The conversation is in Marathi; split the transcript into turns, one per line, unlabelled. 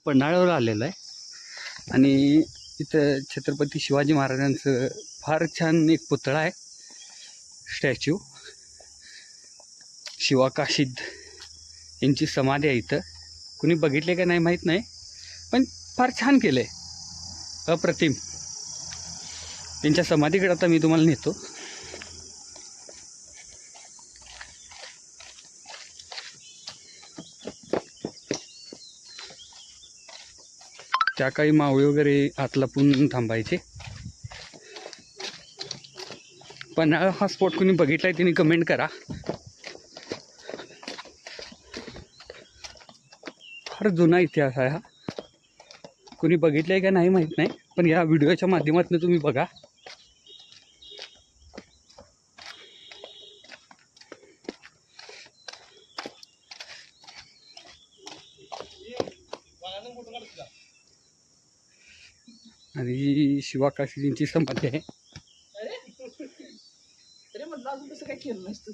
पन्हाळ्यावर आलेलो आहे आणि इथं छत्रपती शिवाजी महाराजांचं फार छान एक पुतळा आहे, स्टॅच्यू. शिवा काशीद यांची समाधी आहे इथं. कुणी बघितले का नाही माहीत नाही, पण फार छान केलं आहे, अप्रतिम. त्यांच्या समाधीकडे आता मी तुम्हाला नेतो. त्या काही मावळे वगैरे आत लपून थांबायचे. पन्हाळा हा स्पॉट कुणी बघितलाय त्यांनी कमेंट करा. फार जुना इतिहास आहे हा. कुणी बघितलंय का नाही माहीत नाही, पण या व्हिडिओच्या माध्यमातून तुम्ही बघा. आणि शिवा काशीजींची समाधी आहे.
तरी म्हटलं अजून कसं काय केलं नसतं.